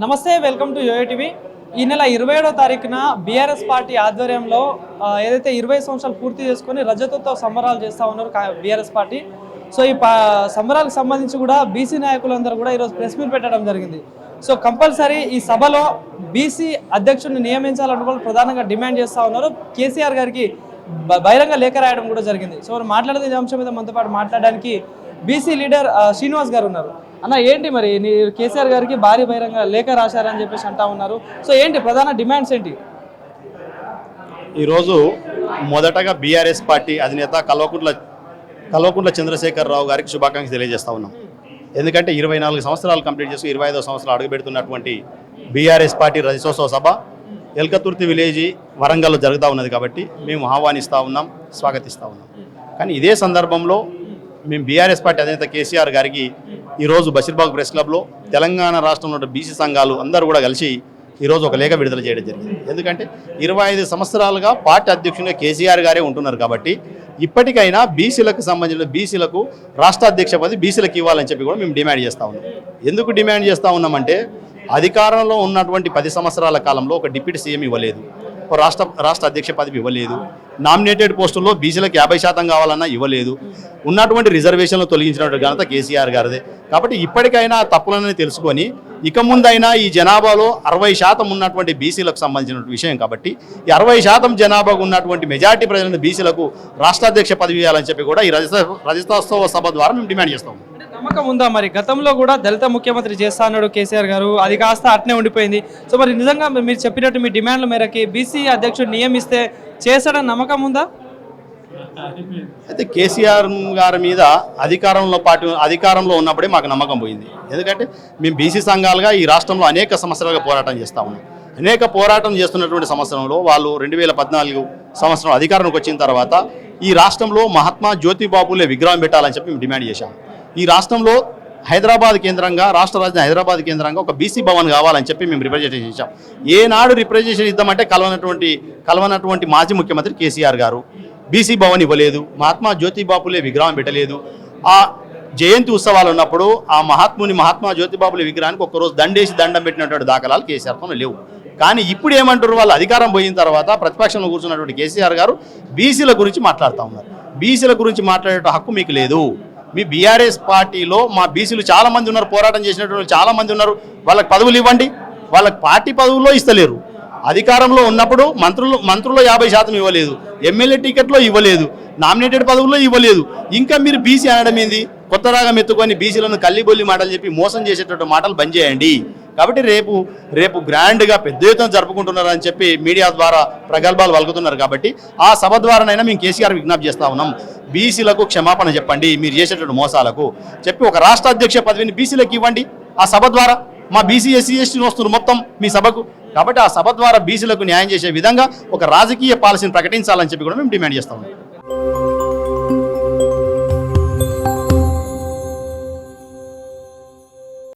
నమస్తే, welcome to yo-yo TV. ఈ నెల 27వ తారీఖున బీఆర్ఎస్ పార్టీ ఆధ్వర్యంలో ఏదైతే 20 సంవత్సరాలు పూర్తి చేసుకొని రజతోత్సవ సంబరాలు చేస్తూ ఉన్నారు బీఆర్ఎస్ పార్టీ. సో ఈ సంబరాలకు సంబంధించి కూడా బీసీ నాయకులందరూ కూడా ఈరోజు ప్రెస్ మీట్ పెట్టడం జరిగింది. సో కంపల్సరీ ఈ సభలో బీసీ అధ్యక్షుడిని నియమించాలని కూడా ప్రధానంగా డిమాండ్ చేస్తూ ఉన్నారు. కేసీఆర్ గారికి బహిరంగ లేఖ రాయడం కూడా జరిగింది. సో మాట్లాడేది ఈ అంశం మీద మనతో పాటు మాట్లాడడానికి బీసీ లీడర్ శ్రీనివాస్ గారు ఉన్నారు. అన్న, ఏంటి మరి కేసీఆర్ గారికి భారీ బహిరంగ లేఖ రాశారని చెప్పేసి అంటా ఉన్నారు. సో ఏంటి ప్రధాన డిమాండ్స్ ఏంటి? ఈరోజు మొదటగా బీఆర్ఎస్ పార్టీ అధినేత కల్వకుంట్ల చంద్రశేఖరరావు గారికి శుభాకాంక్షలు తెలియజేస్తా ఉన్నాం. ఎందుకంటే 24 సంవత్సరాలు కంప్లీట్ చేసి 25వ సంవత్సరాలు అడుగుపెడుతున్నటువంటి బీఆర్ఎస్ పార్టీ రజతోత్సవ సభ ఎల్కతుర్తి విలేజ్ వరంగల్లో జరుగుతూ ఉన్నది. కాబట్టి మేము ఆహ్వానిస్తూ ఉన్నాం, స్వాగతిస్తూ ఉన్నాం. కానీ ఇదే సందర్భంలో మేము బీఆర్ఎస్ పార్టీ అధినేత కేసీఆర్ గారికి ఈరోజు బషీర్బాగ్ ప్రెస్ క్లబ్లో తెలంగాణ రాష్ట్రంలో ఉన్న బీసీ సంఘాలు అందరూ కూడా కలిసి ఈరోజు ఒక లేఖ విడుదల చేయడం జరిగింది. ఎందుకంటే 25 సంవత్సరాలుగా పార్టీ అధ్యక్షునిగా కేసీఆర్ గారే ఉంటున్నారు. కాబట్టి ఇప్పటికైనా బీసీలకు సంబంధించిన బీసీలకు రాష్ట్ర అధ్యక్ష పదవి బీసీలకు ఇవ్వాలని చెప్పి కూడా మేము డిమాండ్ చేస్తూ ఉన్నాం. ఎందుకు డిమాండ్ చేస్తూ ఉన్నామంటే అధికారంలో ఉన్నటువంటి 10 సంవత్సరాల కాలంలో ఒక డిప్యూటీ సీఎం ఇవ్వలేదు, రాష్ట్ర అధ్యక్ష పదవి ఇవ్వలేదు, నామినేటెడ్ పోస్టుల్లో బీసీలకు 50% కావాలన్నా ఇవ్వలేదు, ఉన్నటువంటి రిజర్వేషన్లు తొలగించినటువంటి ఘనత కేసీఆర్ గారిదే. కాబట్టి ఇప్పటికైనా తప్పులని తెలుసుకొని ఇక ముందైనా ఈ జనాభాలో 60% ఉన్నటువంటి బీసీలకు సంబంధించిన విషయం కాబట్టి ఈ 60% జనాభాకు ఉన్నటువంటి మెజార్టీ ప్రజలను బీసీలకు రాష్ట్ర అధ్యక్ష పదవి ఇవ్వాలని చెప్పి కూడా ఈ రజతోత్సవ సభ ద్వారా మేము డిమాండ్ చేస్తాము. నమ్మకం ఉందా? మరి గతంలో కూడా దళిత ముఖ్యమంత్రి చేస్తా అన్నాడు కేసీఆర్ గారు, అది కాస్త అట్నే ఉండిపోయింది. సో మరి నిజంగా మీరు చెప్పినట్టు మీ డిమాండ్ల మేరకి బీసీ అధ్యక్షుడు నియమిస్తే చేస్తాడని నమ్మకం ఉందా? అయితే కేసీఆర్ గారి మీద అధికారంలో ఉన్నప్పుడే మాకు నమ్మకం పోయింది. ఎందుకంటే మేము బీసీ సంఘాలుగా ఈ రాష్ట్రంలో అనేక సంవత్సరాలుగా పోరాటం చేస్తూ ఉన్నాం. అనేక పోరాటం చేస్తున్నటువంటి సంవత్సరంలో వాళ్ళు 2014 సంవత్సరం అధికారంలోకి వచ్చిన తర్వాత ఈ రాష్ట్రంలో మహాత్మా జ్యోతిబాపులే విగ్రహం పెట్టాలని చెప్పి మేము డిమాండ్ చేశాం. ఈ రాష్ట్రంలో హైదరాబాద్ కేంద్రంగా, రాష్ట్ర రాజధాని హైదరాబాద్ కేంద్రంగా ఒక బీసీ భవన్ కావాలని చెప్పి మేము రిప్రజెంటేషన్ ఇచ్చాం. ఏనాడు రిప్రజెంటేషన్ ఇద్దామంటే కలవనటువంటి మాజీ ముఖ్యమంత్రి కేసీఆర్ గారు బీసీ భవన్ ఇవ్వలేదు, మహాత్మా జ్యోతిబాపులే విగ్రహం పెట్టలేదు. ఆ జయంతి ఉత్సవాలు ఉన్నప్పుడు ఆ మహాత్మా జ్యోతిబాపులే విగ్రహానికి ఒక్కరోజు దండం పెట్టినటువంటి దాఖలాలు కేసీఆర్తో లేవు. కానీ ఇప్పుడు ఏమంటారు, వాళ్ళు అధికారం పోయిన తర్వాత ప్రతిపక్షంలో కూర్చున్నటువంటి కేసీఆర్ గారు బీసీల గురించి మాట్లాడుతూ ఉన్నారు. బీసీల గురించి మాట్లాడే హక్కు మీకు లేదు. మీ బీఆర్ఎస్ పార్టీలో మా బీసీలు చాలామంది ఉన్నారు, పోరాటం చేసినటువంటి చాలామంది ఉన్నారు. వాళ్ళకి పదవులు ఇవ్వండి. వాళ్ళకి పార్టీ పదవుల్లో ఇస్తలేరు. అధికారంలో ఉన్నప్పుడు మంత్రుల్లో 50% ఇవ్వలేదు, ఎమ్మెల్యే టికెట్లో ఇవ్వలేదు, నామినేటెడ్ పదవుల్లో ఇవ్వలేదు. ఇంకా మీరు బీసీ అనడం ఏంది? కొత్త రాగం ఎత్తుకొని బీసీలను కల్లిబొల్లి మాటలు చెప్పి మోసం చేసేటటువంటి మాటలు బంద్ చేయండి. కాబట్టి రేపు గ్రాండ్గా పెద్ద ఎత్తున జరుపుకుంటున్నారని చెప్పి మీడియా ద్వారా ప్రగల్భాలు వలుకుతున్నారు. కాబట్టి ఆ సభ ద్వారానైనా మేము కేసీఆర్ విజ్ఞప్తి చేస్తూ ఉన్నాం, బీసీలకు క్షమాపణ చెప్పండి, మీరు చేసేటువంటి మోసాలకు చెప్పి ఒక రాష్ట్ర అధ్యక్ష పదవిని బీసీలకు ఇవ్వండి. ఆ సభ ద్వారా మా బీసీ ఎస్సీ ఎస్టీలు వస్తున్నారు మొత్తం మీ సభకు. కాబట్టి ఆ సభ ద్వారా బీసీలకు న్యాయం చేసే విధంగా ఒక రాజకీయ పాలసీని ప్రకటించాలని చెప్పి కూడా మేము డిమాండ్ చేస్తాం.